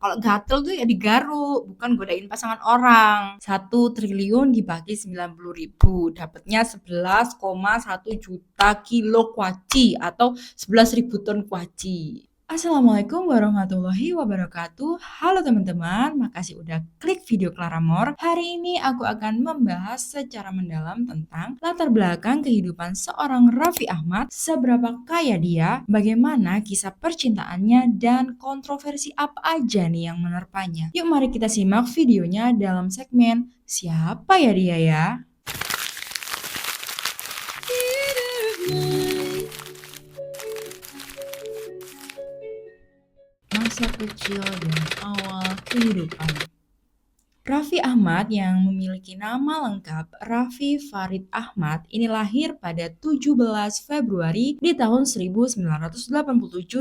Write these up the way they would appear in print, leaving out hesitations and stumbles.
Kalau gatel tuh ya digaruk, bukan godain pasangan orang. 1 triliun dibagi 90.000, dapatnya 11,1 juta kilo kuaci atau 11.000 ton kuaci. Assalamualaikum warahmatullahi wabarakatuh. Halo teman-teman, makasih udah klik video Claramore. Hari ini aku akan membahas secara mendalam tentang latar belakang kehidupan seorang Raffi Ahmad, seberapa kaya dia, bagaimana kisah percintaannya, dan kontroversi apa aja nih yang menerpanya. Yuk mari kita simak videonya dalam segmen Siapa ya dia ya? Masa kecil dan awal kehidupan. Raffi Ahmad yang memiliki nama lengkap Raffi Farid Ahmad ini lahir pada 17 Februari di tahun 1987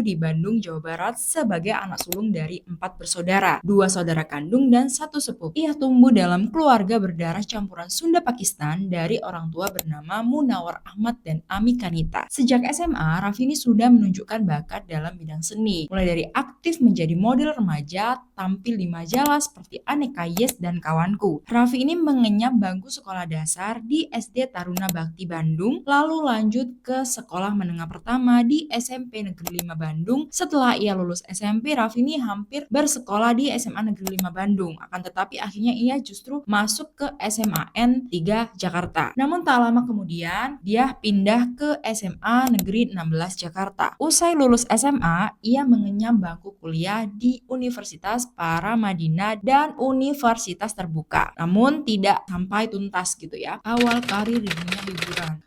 di Bandung, Jawa Barat sebagai anak sulung dari 4 bersaudara, 2 saudara kandung dan 1 sepupu. Ia tumbuh dalam keluarga berdarah campuran Sunda Pakistan dari orang tua bernama Munawar Ahmad dan Ami Kanita. Sejak SMA, Raffi ini sudah menunjukkan bakat dalam bidang seni, mulai dari aktif menjadi model remaja, tampil di majalah seperti Aneka Yes dan Kawanku. Raffi ini mengenyam bangku sekolah dasar di SD Taruna Bakti Bandung, lalu lanjut ke sekolah menengah pertama di SMP Negeri 5 Bandung. Setelah ia lulus SMP, Raffi ini hampir bersekolah di SMA Negeri 5 Bandung. Akan tetapi akhirnya ia justru masuk ke SMAN 3 Jakarta. Namun tak lama kemudian, dia pindah ke SMA Negeri 16 Jakarta. Usai lulus SMA, ia mengenyam bangku kuliah di Universitas Paramadina dan Universitas Terbuka. Namun tidak sampai tuntas gitu ya. Awal karir di dunia hiburan.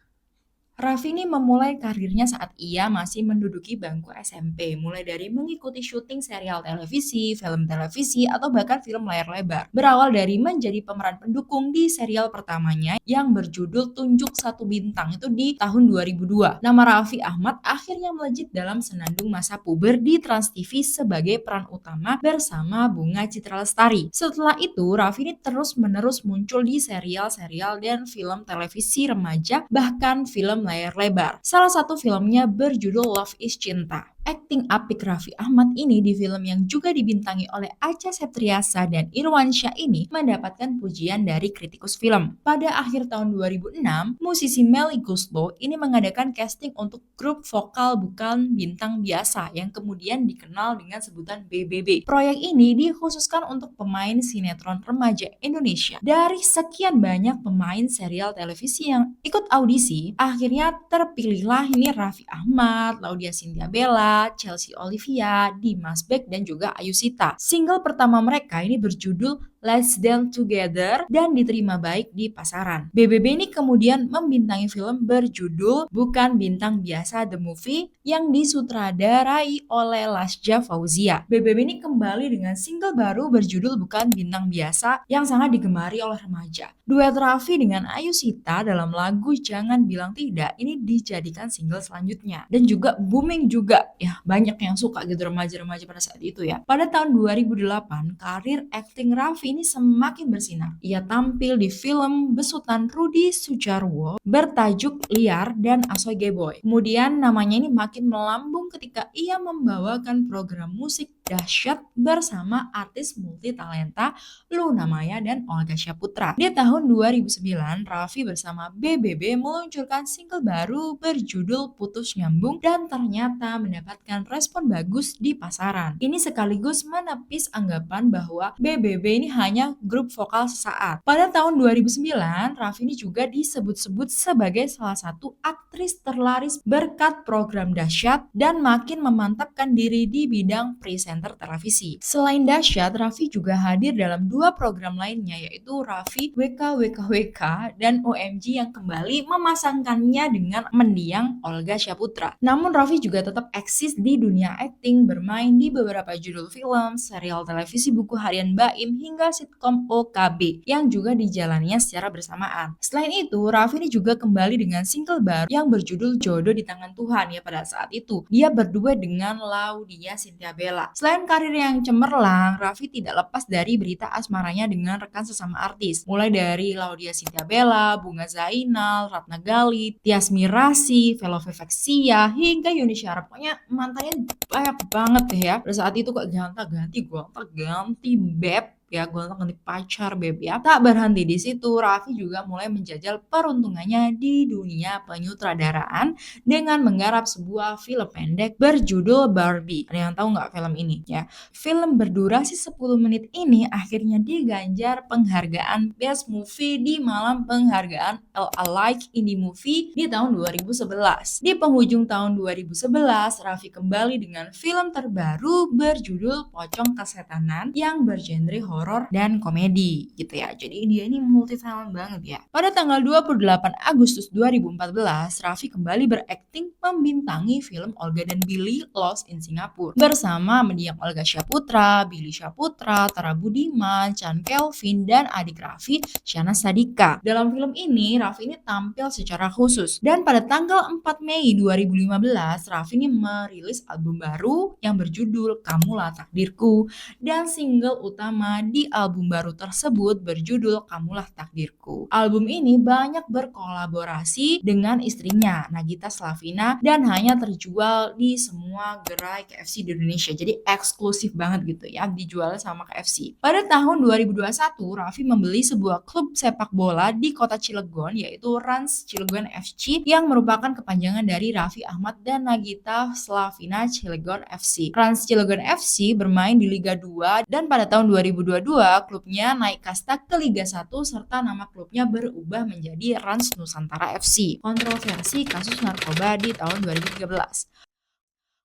Raffi ini memulai karirnya saat ia masih menduduki bangku SMP, mulai dari mengikuti syuting serial televisi, film televisi, atau bahkan film layar lebar. Berawal dari menjadi pemeran pendukung di serial pertamanya yang berjudul Tunjuk Satu Bintang itu di tahun 2002. Nama Raffi Ahmad akhirnya melejit dalam senandung masa puber di Trans TV sebagai peran utama bersama Bunga Citra Lestari. Setelah itu, Raffi ini terus-menerus muncul di serial-serial dan film televisi remaja, bahkan film layar lebar. Salah satu filmnya berjudul Love is Cinta. Akting apik Raffi Ahmad ini di film yang juga dibintangi oleh Acha Septriasa dan Irwansyah ini mendapatkan pujian dari kritikus film. Pada akhir tahun 2006, musisi Melly Goeslaw ini mengadakan casting untuk grup vokal bukan bintang biasa yang kemudian dikenal dengan sebutan BBB. Proyek ini dikhususkan untuk pemain sinetron remaja Indonesia. Dari sekian banyak pemain serial televisi yang ikut audisi, akhirnya terpilihlah ini Raffi Ahmad, Laudia Cynthia Bella, Chelsea Olivia, Dimas Beck, dan juga Ayu Sita. Single pertama mereka ini berjudul Let's Dance Together dan diterima baik di pasaran. BBB ini kemudian membintangi film berjudul Bukan Bintang Biasa The Movie yang disutradarai oleh Lasja Fauzia. BBB ini kembali dengan single baru berjudul Bukan Bintang Biasa yang sangat digemari oleh remaja. Duet Raffi dengan Ayu Sita dalam lagu Jangan Bilang Tidak ini dijadikan single selanjutnya dan juga booming juga ya, banyak yang suka gitu remaja-remaja pada saat itu ya. Pada tahun 2008, karir akting Raffi ini semakin bersinar. Ia tampil di film besutan Rudi Sudjarwo bertajuk Liar dan Asoy Geboy. Kemudian namanya ini makin melambung ketika ia membawakan program musik dahsyat bersama artis multitalenta Luna Maya dan Olga Syahputra. Di tahun 2009, Raffi bersama BBB meluncurkan single baru berjudul Putus Nyambung dan ternyata mendapatkan respon bagus di pasaran. Ini sekaligus menepis anggapan bahwa BBB ini hanya grup vokal sesaat. Pada tahun 2009, Raffi ini juga disebut-sebut sebagai salah satu aktris terlaris berkat program dahsyat dan makin memantapkan diri di bidang presenter televisi. Selain dahsyat, Raffi juga hadir dalam 2 program lainnya yaitu Raffi WKWKWK dan OMG yang kembali memasangkannya dengan mendiang Olga Syahputra. Namun Raffi juga tetap eksis di dunia akting, bermain di beberapa judul film, serial televisi buku harian Baim hingga sitkom OKB yang juga dijalaninya secara bersamaan. Selain itu, Raffi ini juga kembali dengan single baru yang berjudul Jodoh di Tangan Tuhan ya pada saat itu. Dia berdua dengan Laudia Cynthia Bella. Selain karir yang cemerlang, Raffi tidak lepas dari berita asmaranya dengan rekan sesama artis. Mulai dari Laudia Cynthia Bella, Bunga Zainal, Ratna Gali, Tias Mirasih, Velove Vexia, hingga Yuni Syara. Pokoknya mantannya banyak banget deh ya. Pada saat itu kok gonta-ganti beb ya, gonta-ganti pacar beb ya. Tak berhenti di situ, Raffi juga mulai menjajal peruntungannya di dunia penyutradaraan dengan menggarap sebuah film pendek berjudul Barbie. Ada yang tahu nggak film ini ya? Film berdurasi 10 menit ini akhirnya diganjar penghargaan Best Movie di malam penghargaan Alike Indie Movie di tahun 2011. Di penghujung tahun 2011, Raffi kembali dengan film terbaru berjudul Pocong Kesetanan yang bergenre horor dan komedi gitu ya. Jadi dia ini multi talent banget ya. Pada tanggal 28 Agustus 2014, Raffi kembali berakting membintangi film Olga dan Billy Lost in Singapore bersama mendiang Olga Syaputra, Billy Syaputra, Tara Budiman, Chan Kelvin, dan adik Raffi, Shana Sadika. Dalam film ini, Raffi ini tampil secara khusus. Dan pada tanggal 4 Mei 2015, Raffi ini merilis album baru yang berjudul Kamulah Takdirku, dan single utama di album baru tersebut berjudul Kamulah Takdirku. Album ini banyak berkolaborasi dengan istrinya, Nagita Slavina, dan hanya terjual di semua gerai KFC di Indonesia. Jadi eksklusif banget gitu ya, dijual sama KFC. Pada tahun 2021, Raffi membeli sebuah klub sepak bola di kota Cilegon, yaitu Rans Cilegon FC, yang merupakan kepanjangan dari Raffi Ahmad dan Nagita Slavina Cilegon FC. Rans Cilegon FC bermain di Liga 2 dan pada tahun 2022 klubnya naik kasta ke Liga 1 serta nama klubnya berubah menjadi Rans Nusantara FC. Kontroversi kasus narkoba di tahun 2013.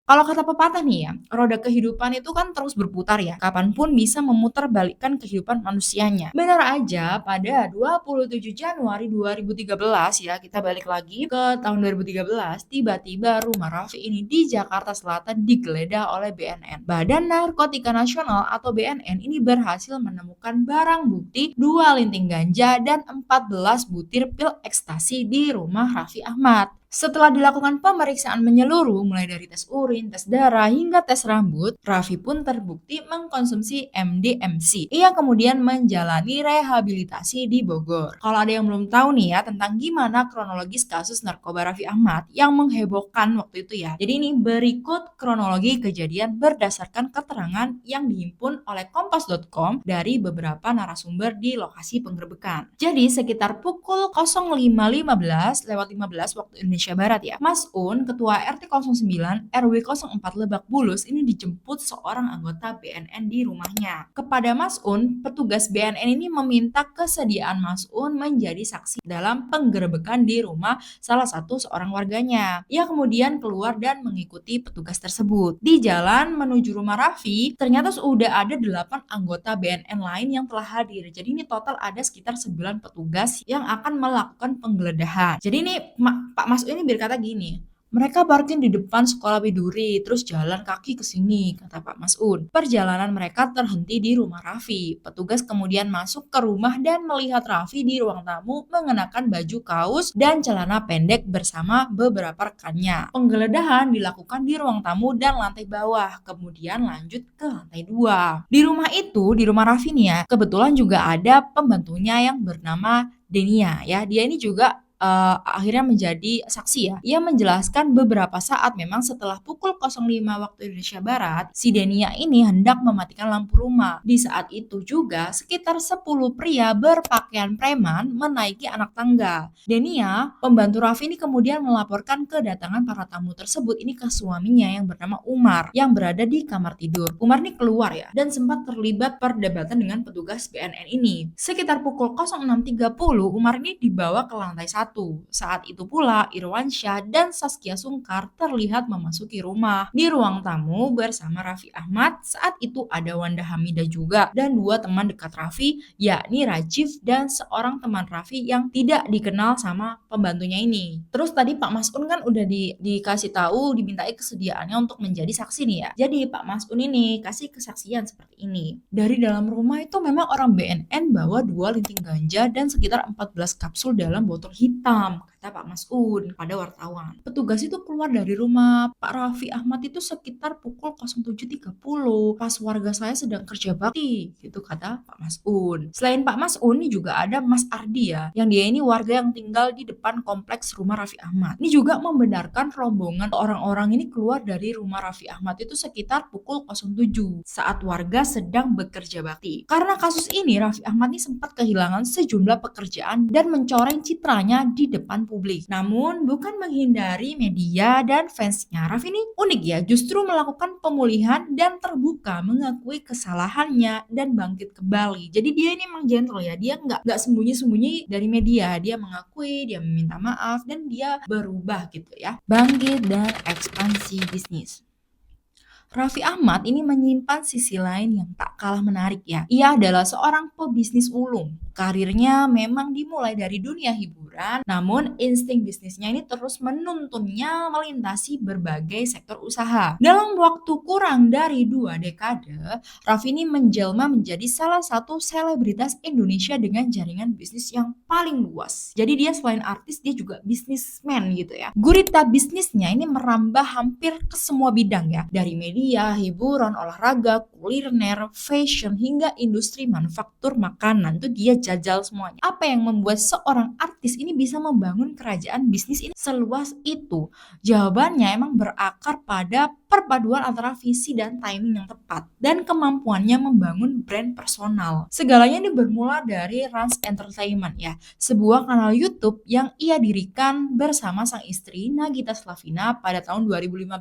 Kalau kata pepatah nih ya, roda kehidupan itu kan terus berputar ya, kapanpun bisa memutarbalikkan kehidupan manusianya. Benar aja, pada 27 Januari 2013 ya, kita balik lagi ke tahun 2013, tiba-tiba rumah Raffi ini di Jakarta Selatan digeledah oleh BNN. Badan Narkotika Nasional atau BNN ini berhasil menemukan barang bukti 2 linting ganja dan 14 butir pil ekstasi di rumah Raffi Ahmad. Setelah dilakukan pemeriksaan menyeluruh mulai dari tes urin, tes darah, hingga tes rambut, Raffi pun terbukti mengkonsumsi MDMC. Ia kemudian menjalani rehabilitasi di Bogor. Kalau ada yang belum tahu nih ya tentang gimana kronologis kasus narkoba Raffi Ahmad yang menghebohkan waktu itu ya. Jadi ini berikut kronologi kejadian berdasarkan keterangan yang dihimpun oleh kompas.com dari beberapa narasumber di lokasi penggerebekan. Jadi sekitar pukul 05.15 waktu Indonesia Barat ya. Mas Un, ketua RT 09 RW 04 Lebak Bulus ini dijemput seorang anggota BNN di rumahnya. Kepada Mas Un, petugas BNN ini meminta kesediaan Mas Un menjadi saksi dalam penggerebekan di rumah salah satu seorang warganya. Ia kemudian keluar dan mengikuti petugas tersebut. Di jalan menuju rumah Raffi, ternyata sudah ada 8 anggota BNN lain yang telah hadir. Jadi ini total ada sekitar 9 petugas yang akan melakukan penggeledahan. Jadi ini Pak Mas ini berkata gini, mereka parkir di depan sekolah Widuri, terus jalan kaki ke sini, kata Pak Mas'ud. Perjalanan mereka terhenti di rumah Raffi. Petugas kemudian masuk ke rumah dan melihat Raffi di ruang tamu mengenakan baju kaos dan celana pendek bersama beberapa rekannya. Penggeledahan dilakukan di ruang tamu dan lantai bawah, kemudian lanjut ke lantai 2. Di rumah itu, di rumah Raffi nih ya, kebetulan juga ada pembantunya yang bernama Denia ya. Dia ini juga akhirnya menjadi saksi ya. Ia menjelaskan beberapa saat memang setelah pukul 05 waktu Indonesia Barat, si Denia ini hendak mematikan lampu rumah. Di saat itu juga sekitar 10 pria berpakaian preman menaiki anak tangga. Denia, pembantu Raffi ini kemudian melaporkan kedatangan para tamu tersebut ini ke suaminya yang bernama Umar yang berada di kamar tidur. Umar ini keluar ya dan sempat terlibat perdebatan dengan petugas BNN ini. Sekitar pukul 06.30 Umar ini dibawa ke lantai 1. Saat itu pula Irwansyah dan Saskia Sungkar terlihat memasuki rumah. Di ruang tamu bersama Raffi Ahmad, saat itu ada Wanda Hamidah juga dan 2 teman dekat Raffi, yakni Rajif dan seorang teman Raffi yang tidak dikenal sama pembantunya ini. Terus tadi Pak Mas'un kan udah dikasih tahu, dimintai kesediaannya untuk menjadi saksi nih ya. Jadi Pak Mas'un ini kasih kesaksian seperti ini. Dari dalam rumah itu memang orang BNN bawa 2 linting ganja dan sekitar 14 kapsul dalam botol hitam, kata kata Pak Mas'ud pada wartawan. Petugas itu keluar dari rumah Pak Raffi Ahmad itu sekitar pukul 07.30 pas warga saya sedang kerja bakti, gitu kata Pak Mas'ud. Selain Pak Mas'ud, ini juga ada Mas Ardi ya, yang dia ini warga yang tinggal di depan kompleks rumah Raffi Ahmad. Ini juga membenarkan rombongan orang-orang ini keluar dari rumah Raffi Ahmad itu sekitar pukul 07 saat warga sedang bekerja bakti. Karena kasus ini, Raffi Ahmad ini sempat kehilangan sejumlah pekerjaan dan mencoreng citranya di depan publik. Namun, bukan menghindari media dan fansnya, Raffi ini unik ya, justru melakukan pemulihan dan terbuka mengakui kesalahannya dan bangkit kembali. Jadi dia ini emang gentle ya, dia nggak sembunyi-sembunyi dari media, dia mengakui, dia meminta maaf, dan dia berubah gitu ya. Bangkit dan ekspansi bisnis. Raffi Ahmad ini menyimpan sisi lain yang tak kalah menarik ya. Ia adalah seorang pebisnis ulung. Karirnya memang dimulai dari dunia hiburan, namun insting bisnisnya ini terus menuntunnya melintasi berbagai sektor usaha. Dalam waktu kurang dari 2 dekade, Raffi ini menjelma menjadi salah satu selebritas Indonesia dengan jaringan bisnis yang paling luas. Jadi dia selain artis, dia juga bisnismen gitu ya. Gurita bisnisnya ini merambah hampir ke semua bidang ya, dari media, hiburan, olahraga, kuliner, fashion, hingga industri manufaktur makanan. Tuh dia jajal semuanya. Apa yang membuat seorang artis ini bisa membangun kerajaan bisnis ini seluas itu? Jawabannya emang berakar pada perpaduan antara visi dan timing yang tepat dan kemampuannya membangun brand personal. Segalanya ini bermula dari Rans Entertainment ya, sebuah kanal YouTube yang ia dirikan bersama sang istri Nagita Slavina pada tahun 2015.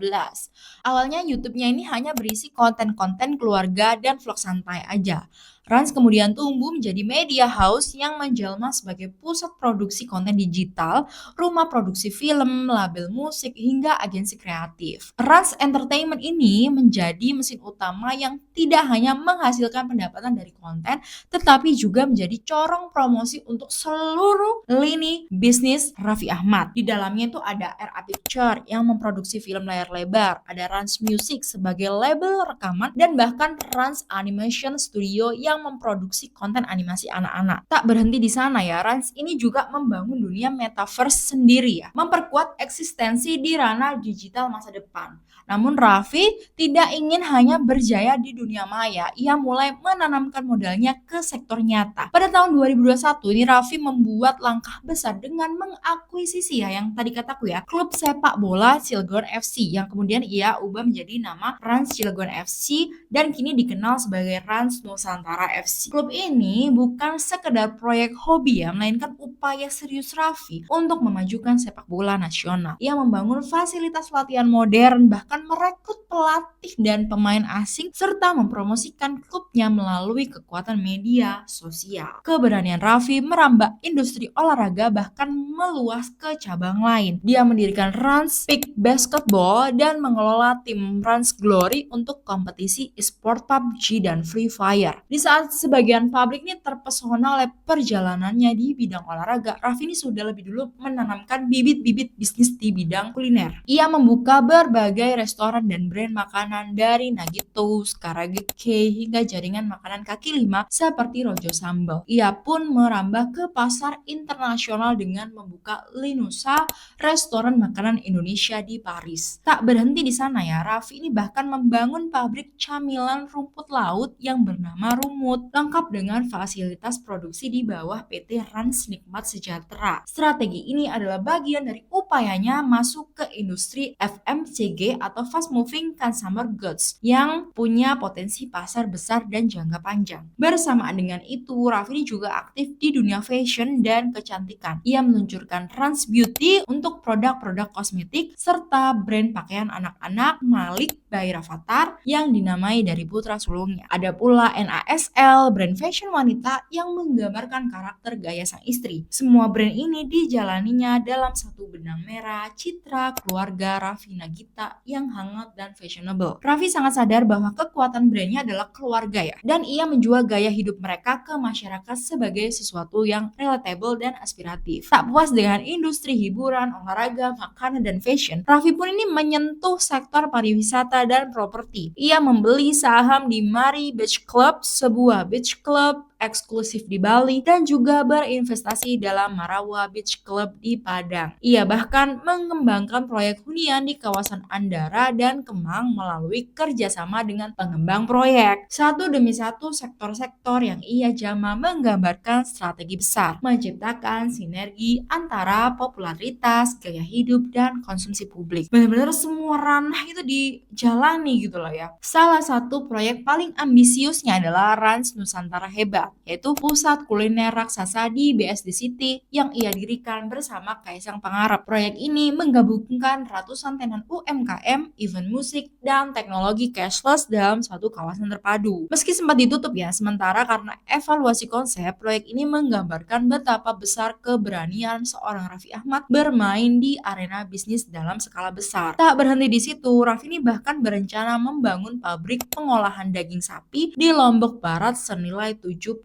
Awalnya YouTube-nya ini hanya berisi konten-konten keluarga dan vlog santai aja. Rans kemudian tumbuh menjadi media house yang menjelma sebagai pusat produksi konten digital, rumah produksi film, label musik, hingga agensi kreatif. Rans Entertainment ini menjadi mesin utama yang tidak hanya menghasilkan pendapatan dari konten, tetapi juga menjadi corong promosi untuk seluruh lini bisnis Raffi Ahmad. Di dalamnya itu ada RA Picture yang memproduksi film layar lebar, ada Rans Music sebagai label rekaman, dan bahkan Rans Animation Studio yang memproduksi konten animasi anak-anak. Tak berhenti di sana ya, Rans ini juga membangun dunia metaverse sendiri ya, memperkuat eksistensi di ranah digital masa depan. Namun Raffi tidak ingin hanya berjaya di dunia maya, ia mulai menanamkan modalnya ke sektor nyata. Pada tahun 2021 ini Raffi membuat langkah besar dengan mengakuisisi ya, yang tadi kataku ya, klub sepak bola Cilegon FC yang kemudian ia ubah menjadi nama Rans Cilegon FC dan kini dikenal sebagai Rans Nusantara FC. Klub ini bukan sekedar proyek hobi ya, melainkan upaya serius Raffi untuk memajukan sepak bola nasional. Ia membangun fasilitas latihan modern, bahkan merekrut pelatih dan pemain asing, serta mempromosikan klubnya melalui kekuatan media sosial. Keberanian Raffi merambah industri olahraga bahkan meluas ke cabang lain. Dia mendirikan Rans Peak Basketball dan mengelola tim Rans Glory untuk kompetisi e-sport PUBG dan Free Fire. Di saat sebagian publik ini terpesona oleh perjalanannya di bidang olahraga, Raffi ini sudah lebih dulu menanamkan bibit-bibit bisnis di bidang kuliner. Ia membuka berbagai restoran dan brand makanan dari Nugget Toast, Karage K, hingga jaringan makanan kaki lima seperti Rojo Sambal. Ia pun merambah ke pasar internasional dengan membuka Linusa, restoran makanan Indonesia di Paris. Tak berhenti di sana ya, Raffi ini bahkan membangun pabrik camilan rumput laut yang bernama Rumut, lengkap dengan fasilitas produksi di bawah PT Rans Nikmat Sejahtera. Strategi ini adalah bagian dari upayanya masuk ke industri FMCG atau Fast Moving Consumer Goods yang punya potensi pasar besar dan jangka panjang. Bersamaan dengan itu, Raffi juga aktif di dunia fashion dan kecantikan. Ia meluncurkan Rans Beauty untuk produk-produk kosmetik serta brand pakaian anak-anak Malik by Rafathar yang dinamai dari putra sulungnya. Ada pula NASL, brand fashion wanita yang menggambarkan karakter gaya sang istri. Semua brand ini dijalaninya dalam satu benang merah citra keluarga Raffi Nagita yang hangat dan fashionable. Raffi sangat sadar bahwa kekuatan brandnya adalah keluarga ya, dan ia menjual gaya hidup mereka ke masyarakat sebagai sesuatu yang relatable dan aspiratif. Tak puas dengan industri hiburan, olahraga, makanan, dan fashion, Raffi pun ini menyentuh sektor pariwisata dan properti. Ia membeli saham di Mari Beach Club, sebuah beach club eksklusif di Bali, dan juga berinvestasi dalam Marawa Beach Club di Padang. Ia bahkan mengembangkan proyek hunian di kawasan Andara dan Kemang melalui kerjasama dengan pengembang proyek. Satu demi satu sektor-sektor yang ia jamah menggambarkan strategi besar, menciptakan sinergi antara popularitas, gaya hidup, dan konsumsi publik. Benar-benar semua ranah itu dijalani gitu loh ya. Salah satu proyek paling ambisiusnya adalah Rans Nusantara Hebat, yaitu pusat kuliner raksasa di BSD City yang ia dirikan bersama Kaisang Pangarep. Proyek ini menggabungkan ratusan tenan UMKM, event musik, dan teknologi cashless dalam satu kawasan terpadu. Meski sempat ditutup ya sementara karena evaluasi konsep, proyek ini menggambarkan betapa besar keberanian seorang Raffi Ahmad bermain di arena bisnis dalam skala besar. Tak berhenti di situ, Raffi ini bahkan berencana membangun pabrik pengolahan daging sapi di Lombok Barat senilai 75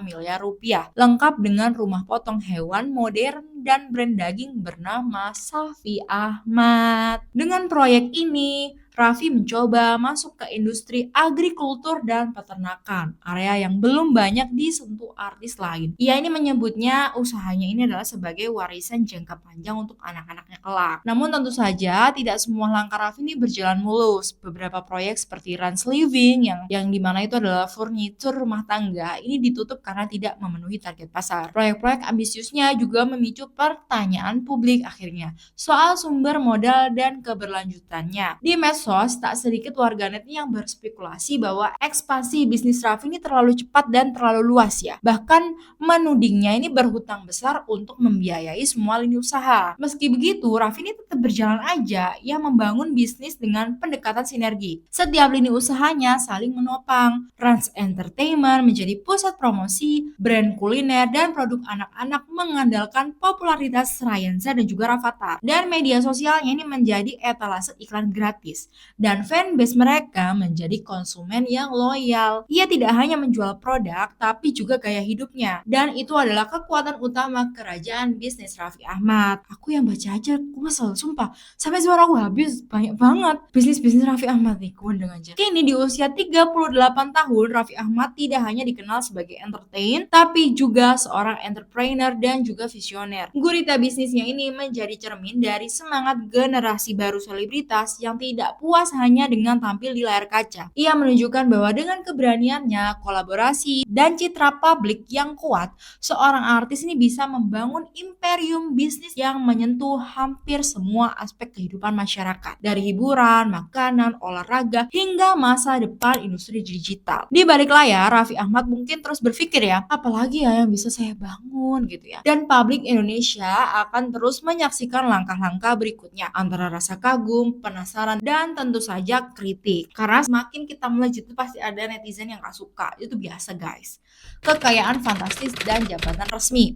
miliar rupiah, lengkap dengan rumah potong hewan modern dan brand daging bernama Safi Ahmad. Dengan proyek ini, Raffi mencoba masuk ke industri agrikultur dan peternakan, area yang belum banyak disentuh artis lain. Ia ini menyebutnya usahanya ini adalah sebagai warisan jangka panjang untuk anak-anaknya kelak. Namun tentu saja tidak semua langkah Raffi ini berjalan mulus. Beberapa proyek seperti Rans Living yang dimana itu adalah furnitur rumah tangga ini ditutup karena tidak memenuhi target pasar. Proyek-proyek ambisiusnya juga memicu pertanyaan publik akhirnya soal sumber modal dan keberlanjutannya. Di medsos, tak sedikit warganet yang berspekulasi bahwa ekspansi bisnis Raffi ini terlalu cepat dan terlalu luas ya. Bahkan menudingnya ini berhutang besar untuk membiayai semua lini usaha. Meski begitu, Raffi ini tetap berjalan aja. Ia membangun bisnis dengan pendekatan sinergi. Setiap lini usahanya saling menopang. Rans Entertainment menjadi pusat promosi, brand kuliner, dan produk anak-anak mengandalkan popularitas Rayansa dan juga Rafathar. Dan media sosialnya ini menjadi etalase iklan gratis. Dan fanbase mereka menjadi konsumen yang loyal. Ia tidak hanya menjual produk, tapi juga gaya hidupnya. Dan itu adalah kekuatan utama kerajaan bisnis Raffi Ahmad. Aku yang baca aja, aku kesel, sumpah. Sampai suara aku habis, banyak banget. Bisnis-bisnis Raffi Ahmad nih, kundang aja. Kini di usia 38 tahun, Raffi Ahmad tidak hanya dikenal sebagai entertain, tapi juga seorang entrepreneur dan juga visioner. Gurita bisnisnya ini menjadi cermin dari semangat generasi baru selebritas yang tidak puas hanya dengan tampil di layar kaca. Ia menunjukkan bahwa dengan keberaniannya, kolaborasi, dan citra publik yang kuat, seorang artis ini bisa membangun imperium bisnis yang menyentuh hampir semua aspek kehidupan masyarakat. Dari hiburan, makanan, olahraga, hingga masa depan industri digital. Di balik layar, Raffi Ahmad mungkin terus berpikir ya, apalagi ya yang bisa saya bangun gitu ya. Dan publik Indonesia akan terus menyaksikan langkah-langkah berikutnya antara rasa kagum, penasaran, dan tentu saja kritik. Karena semakin kita melejit itu pasti ada netizen yang gak suka. Itu biasa guys. Kekayaan fantastis dan jabatan resmi.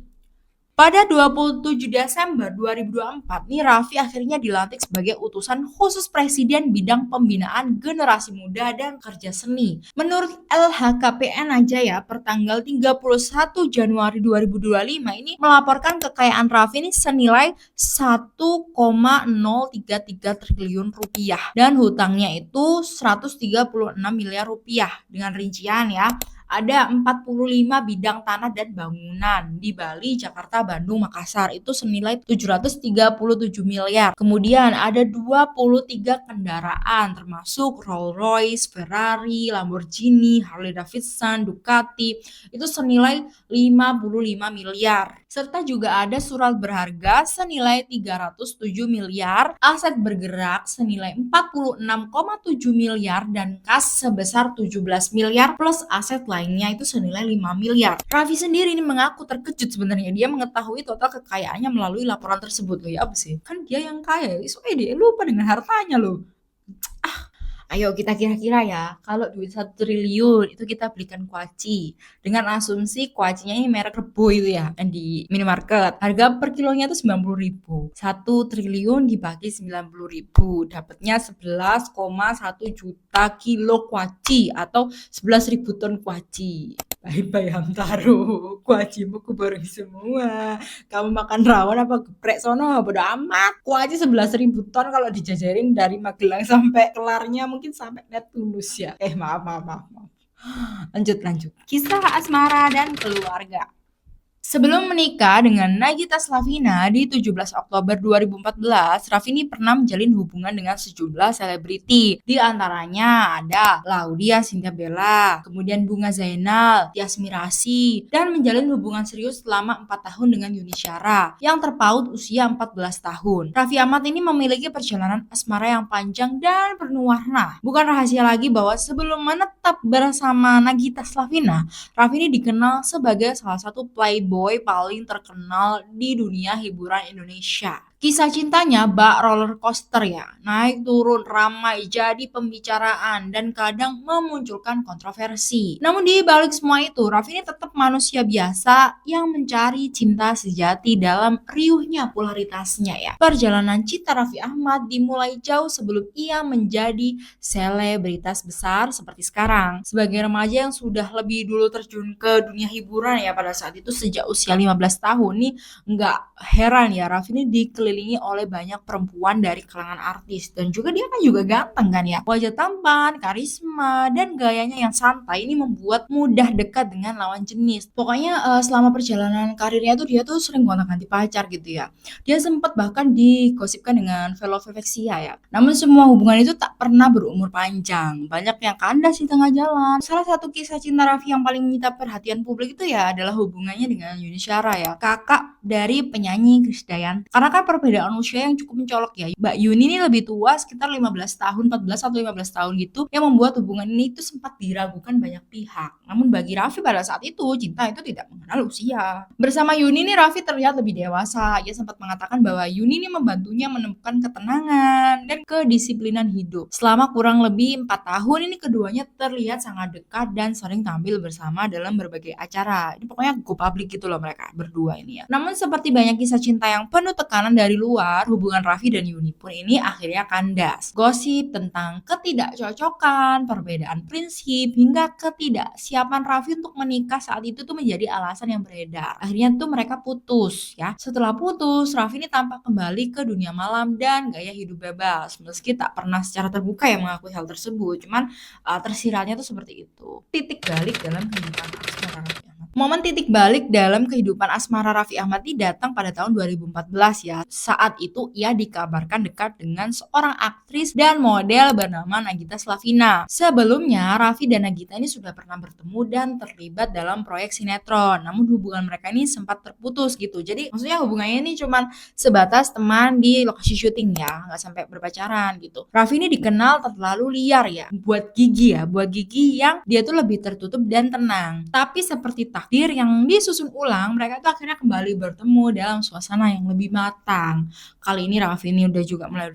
Pada 27 Desember 2024 nih Raffi akhirnya dilantik sebagai utusan khusus Presiden bidang pembinaan generasi muda dan kerja seni. Menurut LHKPN aja ya, pertanggal 31 Januari 2025 ini melaporkan kekayaan Raffi ini senilai 1,033 triliun rupiah dan hutangnya itu 136 miliar rupiah dengan rincian ya. Ada 45 bidang tanah dan bangunan di Bali, Jakarta, Bandung, Makassar itu senilai 737 miliar. Kemudian ada 23 kendaraan termasuk Rolls Royce, Ferrari, Lamborghini, Harley Davidson, Ducati itu senilai 55 miliar. Serta juga ada surat berharga senilai 307 miliar, aset bergerak senilai 46,7 miliar dan kas sebesar 17 miliar plus aset lainnya itu senilai 5 miliar. Raffi sendiri ini mengaku terkejut sebenarnya. Dia mengetahui total kekayaannya melalui laporan tersebut. Loh ya apa sih? Kan dia yang kaya. Dia lupa dengan hartanya loh. Ayo kita kira-kira ya, kalau duit 1 triliun itu kita belikan kuaci. Dengan asumsi kuacinya ini merek Rebo itu ya, yang di minimarket. Harga per kilonya itu 90.000. 1 triliun dibagi 90.000, dapatnya 11,1 juta kilo kuaci atau 11.000 ton kuaci. Bye-bye Hamtaro, kuacimu kubareng semua. Kamu makan rawon apa geprek sono? Bodo amat. Kuaci 11.000 ton kalau dijajarin dari Magelang sampai kelarnya mungkin sampai Neptunus ya. Maaf. Lanjut. Kisah asmara dan keluarga. Sebelum menikah dengan Nagita Slavina di 17 Oktober 2014, Raffi ini pernah menjalin hubungan dengan sejumlah selebriti. Di antaranya ada Laudia Cynthia Bella, kemudian Bunga Zainal, Tias Mirasih, dan menjalin hubungan serius selama 4 tahun dengan Yuni Syara yang terpaut usia 14 tahun. Raffi Ahmad ini memiliki perjalanan asmara yang panjang dan penuh warna. Bukan rahasia lagi bahwa sebelum menetap bersama Nagita Slavina, Raffi ini dikenal sebagai salah satu playboy paling terkenal di dunia hiburan Indonesia. Kisah cintanya bak roller coaster ya, naik turun ramai jadi pembicaraan dan kadang memunculkan kontroversi. Namun di balik semua itu, Raffi ini tetap manusia biasa yang mencari cinta sejati dalam riuhnya popularitasnya ya. Perjalanan cinta Raffi Ahmad dimulai jauh sebelum ia menjadi selebritas besar seperti sekarang. Sebagai remaja yang sudah lebih dulu terjun ke dunia hiburan ya pada saat itu sejak usia 15 tahun nih, nggak heran ya Raffi ini dikelilingi oleh banyak perempuan dari kalangan artis dan juga dia kan juga ganteng kan ya. Wajah tampan, karisma, dan gayanya yang santai ini membuat mudah dekat dengan lawan jenis. Pokoknya selama perjalanan karirnya tuh dia tuh sering gonta-ganti pacar gitu ya. Dia sempat bahkan digosipkan dengan velofefeksia ya. Namun semua hubungan itu tak pernah berumur panjang. Banyak yang kandas di tengah jalan. Salah satu kisah cinta Raffi yang paling menyita perhatian publik itu ya adalah hubungannya dengan Yuni Syara ya, kakak dari penyanyi Krisdayanti. Karena kan perbedaan usia yang cukup mencolok ya. Mbak Yuni ini lebih tua sekitar 15 tahun, 14 atau 15 tahun gitu, yang membuat hubungan ini itu sempat diragukan banyak pihak. Namun bagi Raffi pada saat itu, cinta itu tidak mengenal usia. Bersama Yuni ini Raffi terlihat lebih dewasa. Ia sempat mengatakan bahwa Yuni ini membantunya menemukan ketenangan dan kedisiplinan hidup. Selama kurang lebih 4 tahun ini keduanya terlihat sangat dekat dan sering tampil bersama dalam berbagai acara. Ini pokoknya go public gitu loh mereka berdua ini ya. Namun seperti banyak kisah cinta yang penuh tekanan dari luar, hubungan Raffi dan Yuni pun ini akhirnya kandas. Gosip tentang ketidakcocokan, perbedaan prinsip, hingga ketidaksiapan Raffi untuk menikah saat itu tuh menjadi alasan yang beredar. Akhirnya tuh mereka putus ya. Setelah putus, Raffi ini tampak kembali ke dunia malam dan gaya hidup bebas. Meski tak pernah secara terbuka yang mengakui hal tersebut, cuman tersiratnya tuh seperti itu. Titik balik dalam kehidupan asmara Raffi Ahmad. Momen titik balik dalam kehidupan asmara Raffi Ahmad ini datang pada tahun 2014 ya. Saat itu ia dikabarkan dekat dengan seorang aktris dan model bernama Nagita Slavina. Sebelumnya Raffi dan Nagita ini sudah pernah bertemu dan terlibat dalam proyek sinetron. Namun hubungan mereka ini sempat terputus gitu. Jadi maksudnya hubungannya ini cuma sebatas teman di lokasi syuting ya, nggak sampai berpacaran gitu. Raffi ini dikenal terlalu liar ya, buat Gigi yang dia tuh lebih tertutup dan tenang. Tapi seperti takdir yang disusun ulang, mereka tuh akhirnya kembali bertemu dalam suasana yang lebih matang. Kali ini Raffi ini udah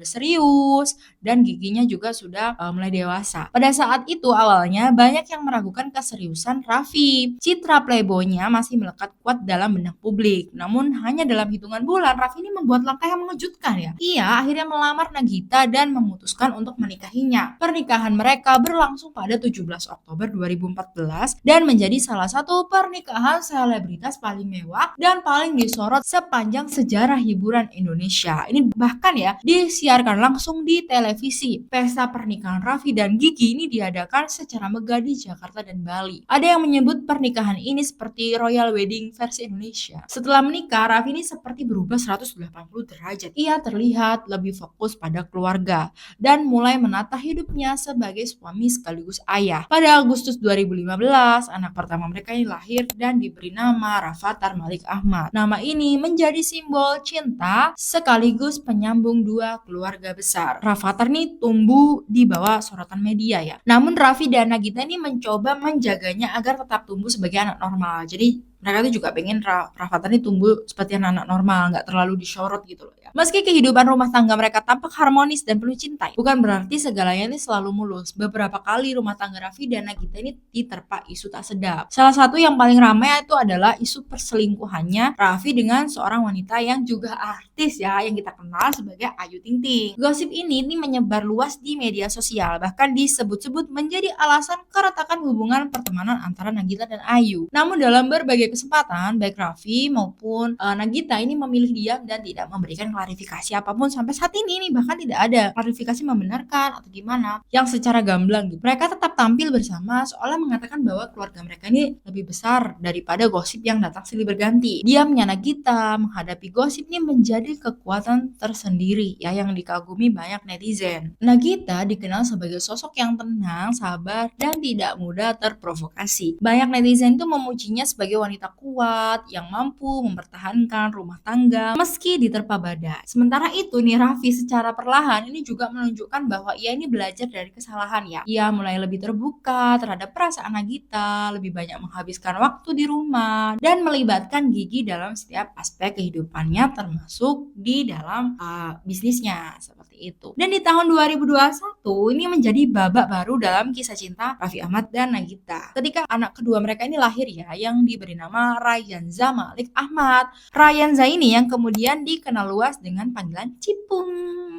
serius dan Giginya juga sudah mulai dewasa. Pada saat itu awalnya banyak yang meragukan keseriusan Raffi. Citra playboynya masih melekat kuat dalam benak publik. Namun hanya dalam hitungan bulan Raffi ini membuat langkah yang mengejutkan ya. Ia akhirnya melamar Nagita dan memutuskan untuk menikahinya. Pernikahan mereka berlangsung pada 17 Oktober 2014 dan menjadi salah satu pernikahan selebritas paling mewah dan paling disorot sepanjang sejarah hiburan Indonesia. Ini bahkan ya disiarkan langsung di televisi. Pesta pernikahan Raffi dan Gigi ini diadakan secara megah di Jakarta dan Bali. Ada yang menyebut pernikahan ini seperti royal wedding versi Indonesia. Setelah menikah, Raffi ini seperti berubah 180 derajat. Ia terlihat lebih fokus pada keluarga dan mulai menata hidupnya sebagai suami sekaligus ayah. Pada Agustus 2015, anak pertama mereka ini lahir dan diberi nama Rafathar Malik Ahmad. Nama ini menjadi simbol cinta sekaligus penyambung dua keluarga besar. Rafathar nih tumbuh di bawah sorotan media ya. Namun Raffi dan Nagita ini mencoba menjaganya agar tetap tumbuh sebagai anak normal. Jadi mereka tuh juga pengen Rafathar ini tumbuh seperti anak normal, nggak terlalu disorot gitu loh ya. Meski kehidupan rumah tangga mereka tampak harmonis dan penuh cinta, bukan berarti segalanya ini selalu mulus. Beberapa kali rumah tangga Raffi dan Nagita ini diterpa isu tak sedap. Salah satu yang paling ramai itu adalah isu perselingkuhannya Raffi dengan seorang wanita yang juga artis ya, yang kita kenal sebagai Ayu Ting Ting. Gosip ini menyebar luas di media sosial, bahkan disebut-sebut menjadi alasan keretakan hubungan pertemanan antara Nagita dan Ayu. Namun dalam berbagai berbagai kesempatan, baik Raffi maupun Nagita ini memilih diam dan tidak memberikan klarifikasi apapun sampai saat ini nih, bahkan tidak ada klarifikasi membenarkan atau gimana yang secara gamblang gitu. Mereka tetap tampil bersama seolah mengatakan bahwa keluarga mereka ini lebih besar daripada gosip yang datang silih berganti. Diamnya Nagita menghadapi gosip ini menjadi kekuatan tersendiri ya yang dikagumi banyak netizen. Nagita dikenal sebagai sosok yang tenang, sabar, dan tidak mudah terprovokasi. Banyak netizen itu memujinya sebagai wanita kuat yang mampu mempertahankan rumah tangga meski diterpa badai. Sementara itu nih Raffi secara perlahan ini juga menunjukkan bahwa ia ini belajar dari kesalahan ya. Ia mulai lebih terbuka terhadap perasaan Nagita, lebih banyak menghabiskan waktu di rumah, dan melibatkan Gigi dalam setiap aspek kehidupannya termasuk di dalam bisnisnya seperti itu. Dan di tahun 2021 ini menjadi babak baru dalam kisah cinta Raffi Ahmad dan Nagita. Ketika anak kedua mereka ini lahir ya, yang diberi nama Ryanza Malik Ahmad. Ryanza ini yang kemudian dikenal luas dengan panggilan Cipung,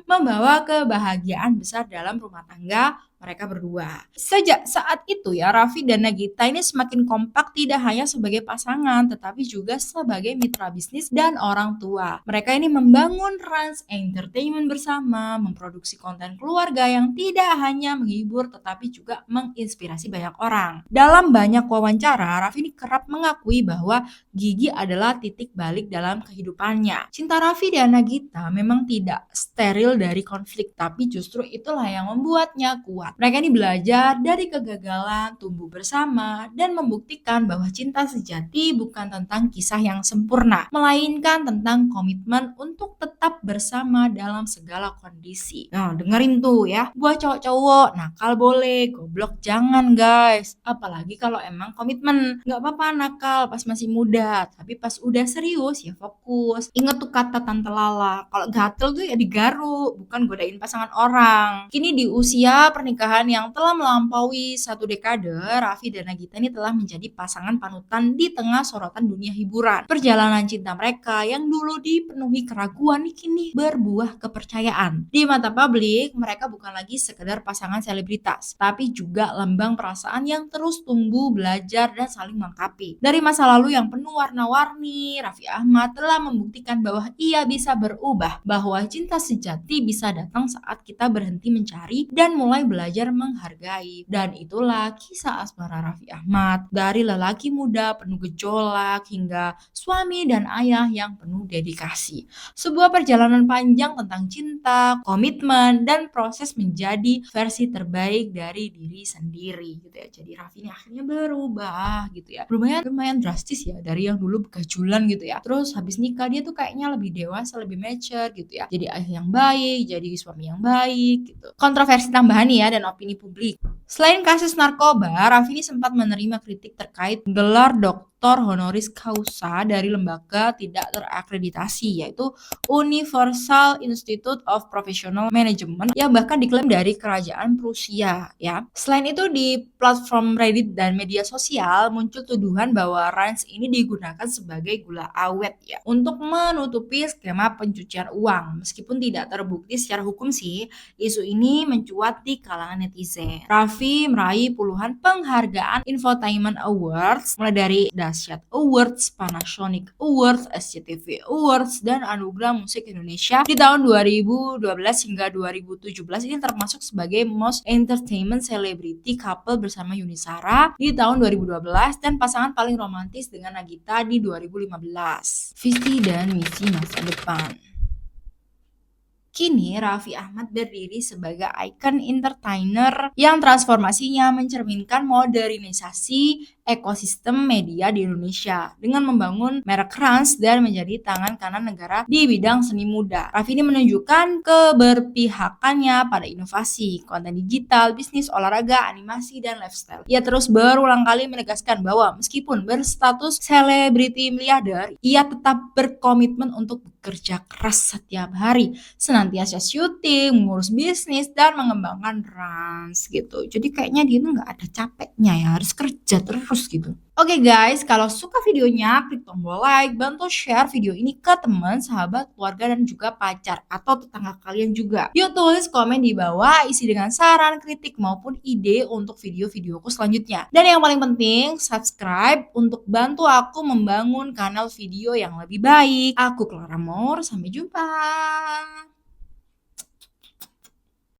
membawa kebahagiaan besar dalam rumah tangga mereka berdua. Sejak saat itu ya, Raffi dan Nagita ini semakin kompak tidak hanya sebagai pasangan, tetapi juga sebagai mitra bisnis dan orang tua. Mereka ini membangun Rans Entertainment bersama, memproduksi konten keluarga yang tidak hanya menghibur, tetapi juga menginspirasi banyak orang. Dalam banyak wawancara, Raffi ini kerap mengakui bahwa Gigi adalah titik balik dalam kehidupannya. Cinta Raffi dan Nagita memang tidak steril dari konflik, tapi justru itulah yang membuatnya kuat. Mereka ini belajar dari kegagalan, tumbuh bersama, dan membuktikan bahwa cinta sejati bukan tentang kisah yang sempurna, melainkan tentang komitmen untuk tetap bersama dalam segala kondisi. Nah, dengerin tuh ya, buat cowok-cowok, nakal boleh, goblok jangan guys. Apalagi kalau emang komitmen. Nggak apa-apa nakal pas masih muda, tapi pas udah serius ya fokus. Ingat tuh kata Tante Lala, kalau gatel tuh ya digaruk, bukan godain pasangan orang. Kini di usia pernikahan yang telah melampaui 1 dekade, Raffi dan Nagita ini telah menjadi pasangan panutan di tengah sorotan dunia hiburan. Perjalanan cinta mereka yang dulu dipenuhi keraguan kini berbuah kepercayaan. Di mata publik, mereka bukan lagi sekedar pasangan selebritas, tapi juga lambang perasaan yang terus tumbuh, belajar, dan saling melengkapi. Dari masa lalu yang penuh warna-warni, Raffi Ahmad telah membuktikan bahwa ia bisa berubah, bahwa cinta sejati bisa datang saat kita berhenti mencari dan mulai belajar menghargai. Dan itulah kisah asmara Raffi Ahmad, dari lelaki muda penuh gejolak hingga suami dan ayah yang penuh dedikasi. Sebuah perjalanan panjang tentang cinta, komitmen, dan proses menjadi versi terbaik dari diri sendiri gitu ya. Jadi Raffi ini akhirnya berubah gitu ya. Berubahnya lumayan drastis ya, dari yang dulu begajulan gitu ya. Terus habis nikah dia tuh kayaknya lebih dewasa, lebih mature gitu ya. Jadi ayah yang baik, jadi suami yang baik gitu. Kontroversi tambahan nih ya dan opini publik. Selain kasus narkoba, Raffi ini sempat menerima kritik terkait gelar doktor honoris causa dari lembaga tidak terakreditasi yaitu Universal Institute of Professional Management yang bahkan diklaim dari kerajaan Prusia ya. Selain itu di platform Reddit dan media sosial muncul tuduhan bahwa Rans ini digunakan sebagai gula awet ya untuk menutupi skema pencucian uang. Meskipun tidak terbukti secara hukum sih, isu ini mencuat di kalangan netizen. Raffi meraih puluhan penghargaan Infotainment Awards, mulai dari Dasyat Awards, Panasonic Awards, SCTV Awards, dan Anugerah Musik Indonesia di tahun 2012 hingga 2017. Ini termasuk sebagai Most Entertainment Celebrity Couple bersama Yuni Shara di tahun 2012 dan pasangan paling romantis dengan Nagita di 2015. Visi dan misi masa depan. Kini Raffi Ahmad berdiri sebagai ikon entertainer yang transformasinya mencerminkan modernisasi ekosistem media di Indonesia dengan membangun merek Rans dan menjadi tangan kanan negara di bidang seni muda. Raffi ini menunjukkan keberpihakannya pada inovasi, konten digital, bisnis, olahraga, animasi, dan lifestyle. Ia terus berulang kali menegaskan bahwa meskipun berstatus selebriti miliarder, ia tetap berkomitmen untuk bekerja keras setiap hari, senantiasa syuting, mengurus bisnis, dan mengembangkan Rans gitu. Jadi kayaknya dia tuh nggak ada capeknya ya, harus kerja terus tulus gitu. Oke guys, kalau suka videonya, klik tombol like, bantu share video ini ke teman, sahabat, keluarga, dan juga pacar atau tetangga kalian juga. Yuk tulis komen di bawah isi dengan saran, kritik, maupun ide untuk video-videoku selanjutnya. Dan yang paling penting, subscribe untuk bantu aku membangun kanal video yang lebih baik. Aku Clara Moore, sampai jumpa.